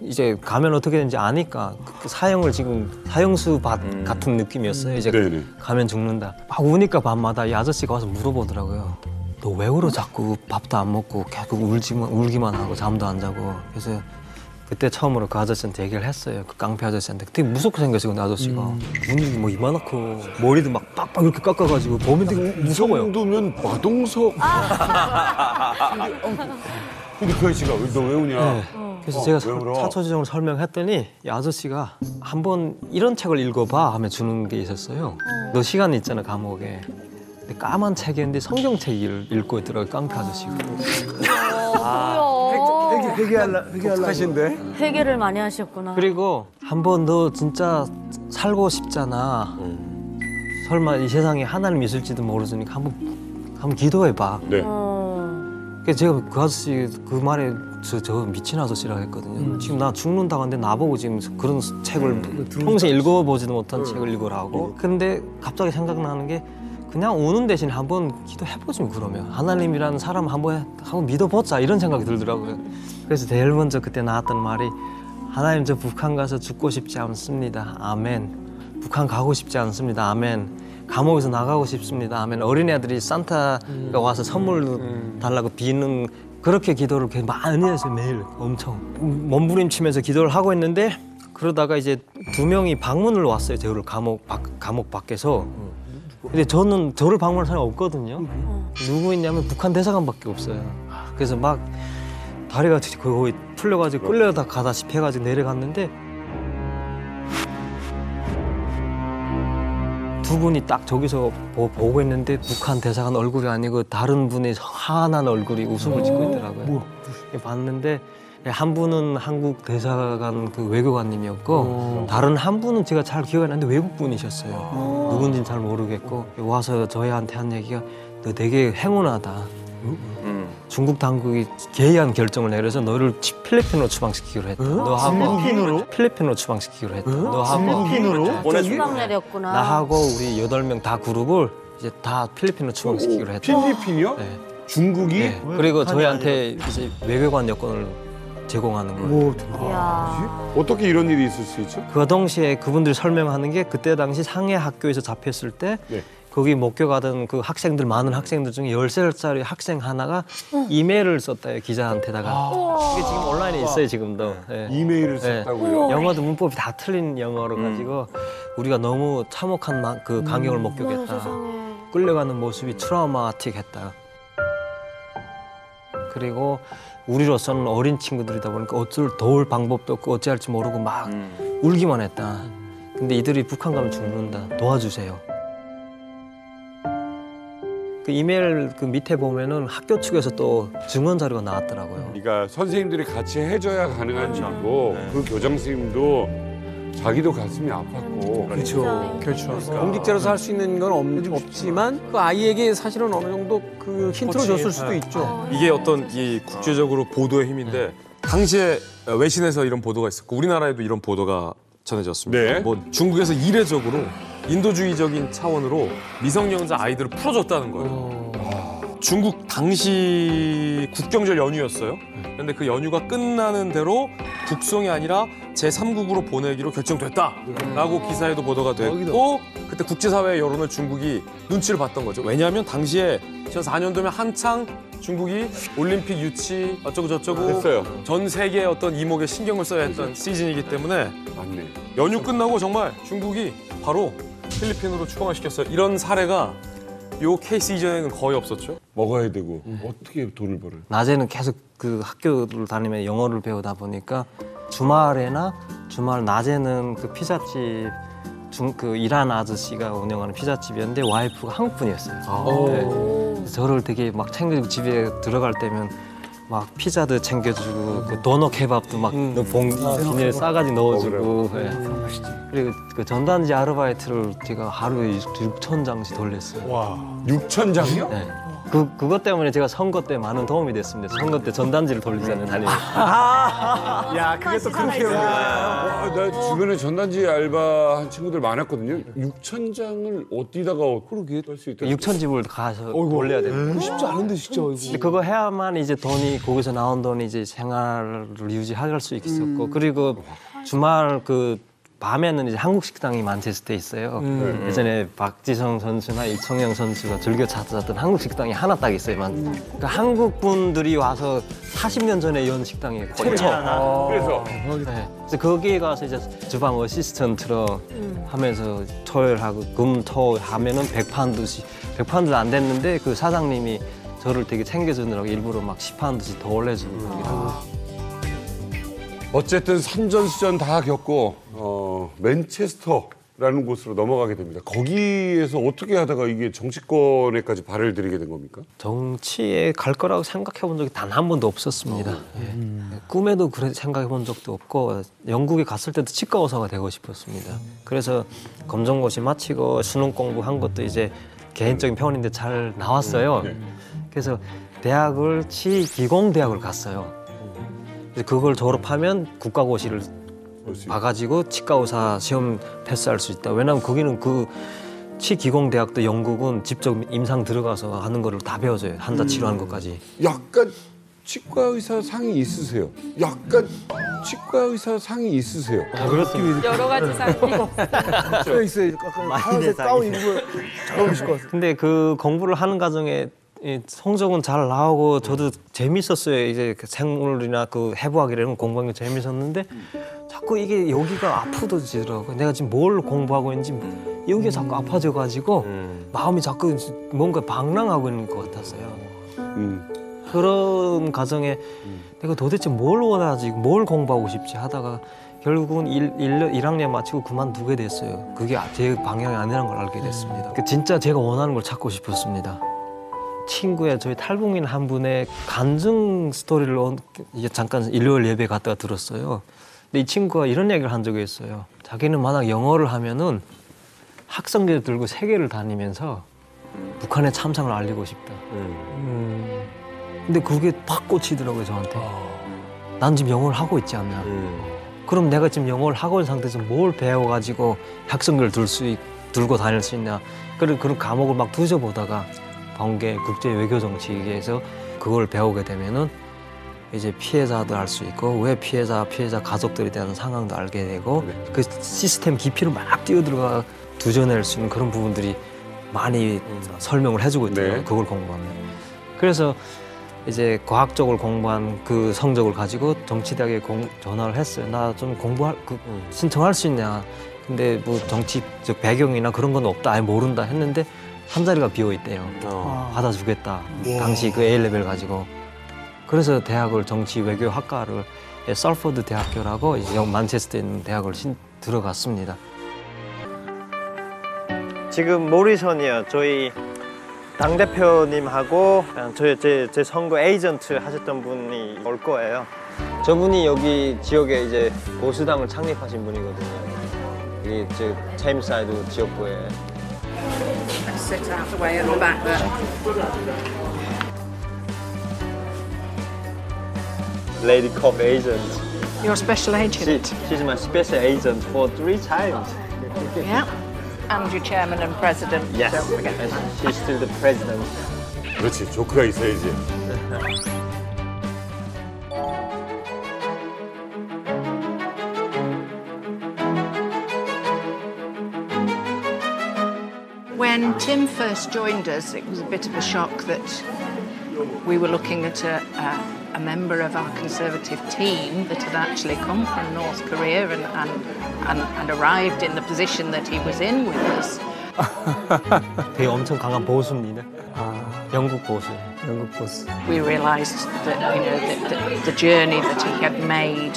Speaker 1: 이제 가면 어떻게 되는지 아니까 그 사형을 지금 사형수 같은 느낌이었어요. 이제
Speaker 5: 네네.
Speaker 1: 가면 죽는다. 막 우니까 밤마다 이 아저씨가 와서 물어보더라고요. 너 왜 울어 자꾸 밥도 안 먹고 계속 울기만 하고 잠도 안 자고. 그래서 그때 처음으로 그 아저씨한테 얘기를 했어요. 그 깡패 아저씨한테. 되게 무섭게 생겼어요. 근데 아저씨가. 눈이 뭐 이만하고 머리도 막 빡빡 이렇게 깎아가지고 보면 되게 무서워요.
Speaker 5: 이 정도면 마동석. 근데 그 아저씨가 너 왜 우냐?
Speaker 1: 네. 그래서 제가
Speaker 5: 왜 울어?
Speaker 1: 차초지종을 설명했더니 이 아저씨가 한번 이런 책을 읽어봐 하면 주는 게 있었어요. 너 시간 있잖아 감옥에. 근데 까만 책이었는데 성경책을 읽고 있더라고요. 깡패 아저씨가.
Speaker 6: 회개하려.
Speaker 3: 회개를 많이 하셨구나.
Speaker 1: 그리고 한번 너 진짜 살고 싶잖아. 설마 이 세상에 하나님 있을지도 모르니까 한번 기도해봐.
Speaker 5: 네.
Speaker 1: 그래서 제가 그 아저씨 그 말에 저 미친 아저씨라고 했거든요. 지금 나 죽는다고 하는데 나보고 지금 그런 책을 평생 읽어보지도 못한 책을 읽으라고. 근데 갑자기 생각나는 게 그냥 우는 대신 한번 기도해보지 그러면. 하나님이라는 사람 한번 믿어보자 이런 생각이 들더라고요. 그래서 제일 먼저 그때 나왔던 말이 하나님 저 북한 가서 죽고 싶지 않습니다. 아멘. 북한 가고 싶지 않습니다. 아멘. 감옥에서 나가고 싶습니다. 아멘. 어린애들이 산타가 와서 선물 달라고 비는 그렇게 기도를 많이 했어요. 매일 엄청 몸부림치면서 기도를 하고 있는데 그러다가 이제 2명이 방문을 왔어요. 저를 감옥 밖에서. 근데 저를 방문할 사람이 없거든요. 누구 있냐면 북한 대사관밖에 없어요. 그래서 막 다리가 거의 풀려가지고 끌려가다시피 해가지고 내려갔는데 두 분이 딱 저기서 보고 있는데 북한 대사관 얼굴이 아니고 다른 분의 환한 얼굴이 웃음을 짓고 있더라고요. 봤는데 한 분은 한국 대사관 그 외교관님이었고 다른 한 분은 제가 잘 기억이 안 나는데 외국 분이셨어요. 누군지는 잘 모르겠고 와서 저희한테 한 얘기가 너 되게 행운하다. 중국 당국이 개의한 결정을 내려서 너를 필리핀으로 추방시키기로 했다.
Speaker 4: 필리핀으로?
Speaker 1: 필리핀으로 추방시키기로 했다. 너하고
Speaker 4: 필리핀으로?
Speaker 3: 추방 내렸구나.
Speaker 1: 나하고 우리 8명 다 그룹을 이제 다 필리핀으로 추방시키기로 했다.
Speaker 5: 필리핀이요?
Speaker 1: 네.
Speaker 5: 중국이?
Speaker 1: 네. 그리고 저희한테 이제 외교관 여권을 제공하는 거예요.
Speaker 3: 이야.
Speaker 5: 어떻게 이런 일이 있을 수 있죠?
Speaker 1: 그 당시에 그분들이 설명하는 게 그때 당시 상해 학교에서 잡혔을 때
Speaker 5: 네.
Speaker 1: 거기 목격하던 그 학생들 많은 학생들 중에 13살짜리 학생 하나가 이메일을 썼다요 기자한테다가. 이게 지금 온라인에 있어요 지금도. 네.
Speaker 5: 이메일을
Speaker 1: 네.
Speaker 5: 썼다고요?
Speaker 1: 영어도 문법이 다 틀린 영어로 가지고 우리가 너무 참혹한 그 강경을 목격했다. 끌려가는 모습이 트라우마틱했다. 그리고 우리로서는 어린 친구들이다 보니까 도울 방법도 없고 어찌할지 모르고 막 울기만 했다. 근데 이들이 북한 가면 죽는다. 도와주세요. 그 이메일 그 밑에 보면은 학교 측에서 또 증언 자료가 나왔더라고요.
Speaker 5: 그러니까 선생님들이 같이 해줘야 가능한 일이고 그 교장 선생님도 자기도 가슴이 아팠고
Speaker 2: 그렇죠. 공직자로서 할 수 있는 건 없지만 그 아이에게 사실은 어느 정도 그 힌트를 줬을 수도 있죠.
Speaker 8: 이게 어떤 이 국제적으로 보도의 힘인데 당시에 외신에서 이런 보도가 있었고 우리나라에도 이런 보도가 전해졌습니다.
Speaker 5: 네.
Speaker 8: 뭐 중국에서 이례적으로 인도주의적인 차원으로 미성년자 아이들을 풀어줬다는 거예요. 중국 당시 국경절 연휴였어요. 그런데 그 연휴가 끝나는 대로 북송이 아니라 제3국으로 보내기로 결정됐다라고 기사에도 보도가 됐고 그때 국제사회의 여론을 중국이 눈치를 봤던 거죠. 왜냐하면 당시에 2004년도면 한창 중국이 올림픽 유치 어쩌고 저쩌고
Speaker 5: 됐어요.
Speaker 8: 전 세계의 어떤 이목에 신경을 써야 했던 시즌이기 때문에
Speaker 5: 맞네.
Speaker 8: 연휴 끝나고 정말 중국이 바로 필리핀으로 추방을 시켰어요. 이런 사례가 요 케이스 이전에는 거의 없었죠.
Speaker 5: 먹어야 되고 어떻게 돈을 벌어요?
Speaker 1: 낮에는 계속 그 학교를 다니며 영어를 배우다 보니까 주말에나 주말 낮에는 그 피자집 그 이란 아저씨가 운영하는 피자집이었는데 와이프가 한국 분이었어요. 네. 저를 되게 막 챙겨주고 집에 들어갈 때면 막 피자도 챙겨주고 그 도넛 케밥도 막 비닐에 싸가지 넣어주고. 네. 그리고 그 전단지 아르바이트를 제가 하루에 6,000장씩 돌렸어요.
Speaker 5: 와, 6,000장이요?
Speaker 1: 네. 그것 때문에 제가 선거 때 많은 도움이 됐습니다. 선거 때 전단지를 돌리잖아요, 다니면서.
Speaker 2: 야, 그게 또 그렇게
Speaker 5: 나 주변에 전단지 알바한 친구들 많았거든요. 6,000장을 어디다가 그러게 할수 있다.
Speaker 1: 6,000집을 가서 돌려야 되는.
Speaker 6: 쉽지 않은데 진짜 이거.
Speaker 1: 근데 그거 해야만 이제 돈이 거기서 나온 돈이 이제 생활을 유지할 수 있었고 그리고 주말 그 밤에는 이제 한국 식당이 만체스터에 있어요. 예전에 박지성 선수나 이청용 선수가 즐겨 찾았던 한국 식당이 하나 딱 있어요. 그러니까 한국 분들이 와서 40년 전에 연 식당이에요. 최초.
Speaker 5: 그래서
Speaker 1: 네. 그래서 거기에 가서 이제 주방 어시스턴트로 하면서 토요일하고 금토 하면은 100파운드씩 안 됐는데 그 사장님이 저를 되게 챙겨주느라고 일부러 막 10파운드씩 더 올려주고.
Speaker 5: 어쨌든 선전수전 다 겪고 맨체스터라는 곳으로 넘어가게 됩니다. 거기에서 어떻게 하다가 이게 정치권에까지 발을 들이게 된 겁니까?
Speaker 1: 정치에 갈 거라고 생각해 본 적이 단 한 번도 없었습니다. 꿈에도 그래 생각해 본 적도 없고 영국에 갔을 때도 치과 의사가 되고 싶었습니다. 그래서 검정고시 마치고 수능 공부한 것도 이제 개인적인 편인데 잘 나왔어요. 그래서 대학을 치기공대학을 갔어요. 그걸 졸업하면 국가고시를 봐가지고 치과의사 시험 패스할 수 있다. 왜냐하면 거기는 그 치기공대학도 영국은 직접 임상 들어가서 하는 거를 다 배워줘요. 한다 치료하는 것까지.
Speaker 5: 약간 치과의사 상이 있으세요. 약간 치과의사 상이 있으세요.
Speaker 1: 그렇습니다.
Speaker 7: 여러 가지 상이
Speaker 6: 뼈 있어요. 약간 하얀색 가운 입고 잘 어울리실 것 같아요.
Speaker 1: 근데 그 공부를 하는 과정에 성적은 잘 나오고 저도 재밌었어요. 이제 그 생물이나 그 해부학이라는 공부하는 게 재밌었는데 자꾸 이게 여기가 아프더지더라고요. 내가 지금 뭘 공부하고 있는지 여기가 자꾸 아파져가지고 마음이 자꾸 뭔가 방랑하고 있는 것 같았어요. 그런 과정에 내가 도대체 뭘 원하지, 뭘 공부하고 싶지 하다가 결국은 1학년 마치고 그만두게 됐어요. 그게 제 방향이 아니라는 걸 알게 됐습니다. 진짜 제가 원하는 걸 찾고 싶었습니다. 친구의 저희 탈북민 한 분의 간증 스토리를 이게 잠깐 일요일 예배 갔다가 들었어요. 근데 이 친구가 이런 얘기를 한 적이 있어요. 자기는 만약 영어를 하면은 학생들 들고 세계를 다니면서 북한의 참상을 알리고 싶다. 근데 그게 팍 꽂히더라고요, 저한테. 난 지금 영어를 하고 있지 않나. 그럼 내가 지금 영어를 하고 있는 상태에서 뭘 배워가지고 학생들 들고 다닐 수 있냐. 그런 과목을 막 뒤져보다가 번개 국제 외교 정치에서 그걸 배우게 되면은 이제 피해자도 알 수 있고 왜 피해자 가족들에 대한 상황도 알게 되고 그 시스템 깊이를 막 뛰어들어가 두져낼 수 있는 그런 부분들이 많이 설명을 해주고 있더라고요. 그걸 공부하면. 그래서 이제 과학적으로 공부한 그 성적을 가지고 정치대학에 전화를 했어요. 나 좀 신청할 수 있냐. 근데 뭐 정치적 배경이나 그런 건 없다. 아예 모른다 했는데 한 자리가 비어 있대요. 받아주겠다. 당시 그 A레벨 가지고. 그래서 대학을 정치 외교 학과를 살포드 대학교라고 이제 만체스터에 있는 대학을 들어갔습니다. 지금 모리선이요. 저희 당대표님하고 제 선거 에이전트 하셨던 분이 올 거예요. 저분이 여기 지역에 이제 보수당을 창립하신 분이거든요. 이 테임사이드 지역구에.
Speaker 7: Sit out the way at the back there.
Speaker 1: Lady Cop agent.
Speaker 7: Your special agent.
Speaker 1: She's my special agent for 3 times.
Speaker 7: Yeah. And your chairman and president.
Speaker 1: Yes.
Speaker 7: Don't forget
Speaker 1: And
Speaker 7: that.
Speaker 1: she's still the president.
Speaker 5: 그렇지, 조크가 있어야지.
Speaker 7: When Tim first joined us, it was a bit of a shock that we were looking at a member of our Conservative team that had actually come from North Korea and arrived in the position that he was in with us.
Speaker 1: 되게 엄청 강한 보수입니다. 영국 보수.
Speaker 7: We realised that the journey that he had made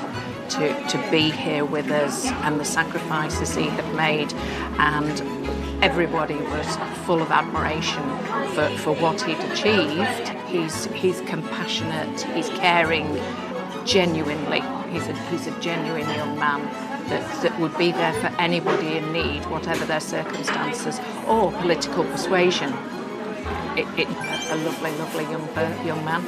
Speaker 7: to be here with us and the sacrifices he had made, and everybody was full of admiration for what he'd achieved. He's compassionate, he's caring, genuinely. He's a genuine young man that would be there for anybody in need, whatever their circumstances or political persuasion. A lovely, lovely young man.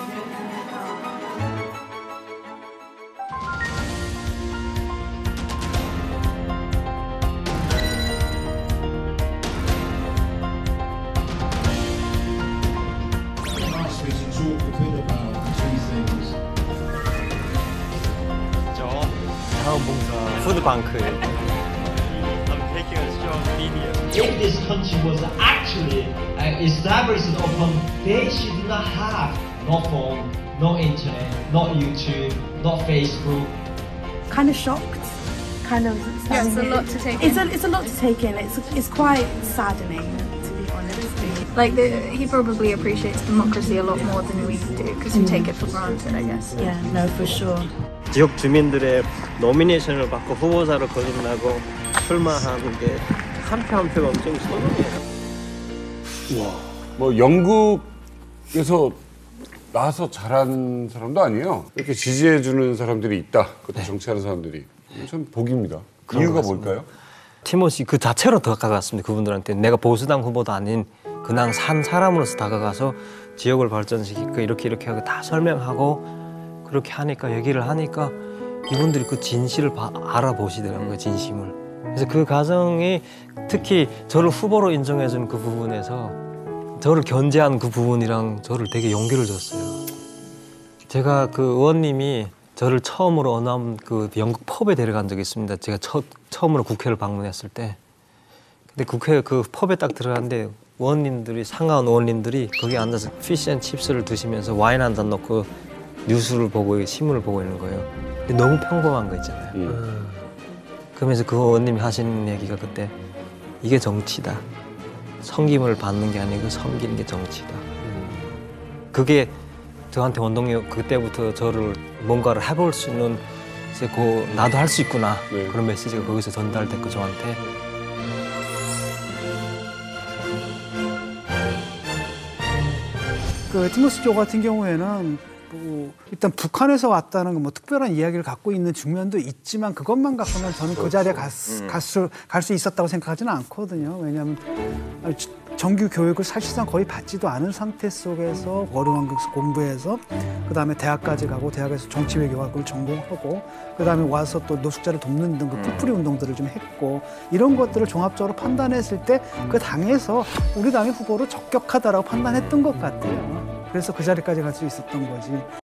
Speaker 1: 푸드방크. I'm taking a strong video.
Speaker 11: If this country was actually established upon, they should not have no phone, no internet, not YouTube, not Facebook.
Speaker 12: Kind of shocked, kind of.
Speaker 13: Yeah, it's a lot to take in.
Speaker 12: It's a lot to take in. It's quite saddening, to be honest.
Speaker 13: Like he probably appreciates democracy a lot more than we do because we take it for granted, I guess.
Speaker 12: Yeah, no, for sure.
Speaker 1: 지역 주민들의 노미네이션을 받고 후보자로 거듭나고 출마하는 게 한 표 한 표가 엄청 소중해요.
Speaker 5: 뭐 영국에서 나와서 자란 사람도 아니에요. 이렇게 지지해주는 사람들이 있다. 그것도 정치하는 사람들이. 참 복입니다. 이유가 뭘까요?
Speaker 1: 티모시 그 자체로 더 다가갔습니다. 그분들한테 내가 보수당 후보도 아닌 그냥 산 사람으로서 다가가서 지역을 발전시키고 이렇게 하고 다 설명하고 그렇게 하니까 얘기를 하니까 이분들이 그 진실을 알아보시더라고요. 진심을. 그래서 그 과정이 특히 저를 후보로 인정해준 그 부분에서 저를 견제한 그 부분이랑 저를 되게 용기를 줬어요. 제가 그 의원님이 저를 처음으로 어남 그 영국 펍에 데려간 적이 있습니다. 제가 처음으로 국회를 방문했을 때. 근데 국회 그 펍에 딱 들어갔는데 의원님들이 상하원 의원님들이 거기 앉아서 피시앤칩스를 드시면서 와인 한 잔 넣고 뉴스를 보고 신문을 보고 있는 거예요. 근데 너무 평범한 거 있잖아요. 그러면서 그 의원님이 하시는 얘기가 그때 이게 정치다. 섬김을 받는 게 아니고 섬기는 게 정치다. 그게 저한테 원동력 그때부터 저를 뭔가를 해볼 수 있는 이제 나도 할 수 있구나 그런 메시지가 거기서 전달됐고 저한테.
Speaker 9: 그 티모시 조 같은 경우에는 뭐 일단 북한에서 왔다는 뭐 특별한 이야기를 갖고 있는 측면도 있지만 그것만 갖고는 저는 그 자리에 갈 수 있었다고 생각하지는 않거든요. 왜냐하면 정규 교육을 사실상 거의 받지도 않은 상태 속에서 어려운학교에서 공부해서 그다음에 대학까지 가고 대학에서 정치외교학을 전공하고 그다음에 와서 또 노숙자를 돕는 등 그 풀뿌리 운동들을 좀 했고 이런 것들을 종합적으로 판단했을 때 그 당에서 우리 당의 후보로 적격하다라고 판단했던 것 같아요. 그래서 그 자리까지 갈 수 있었던 거지.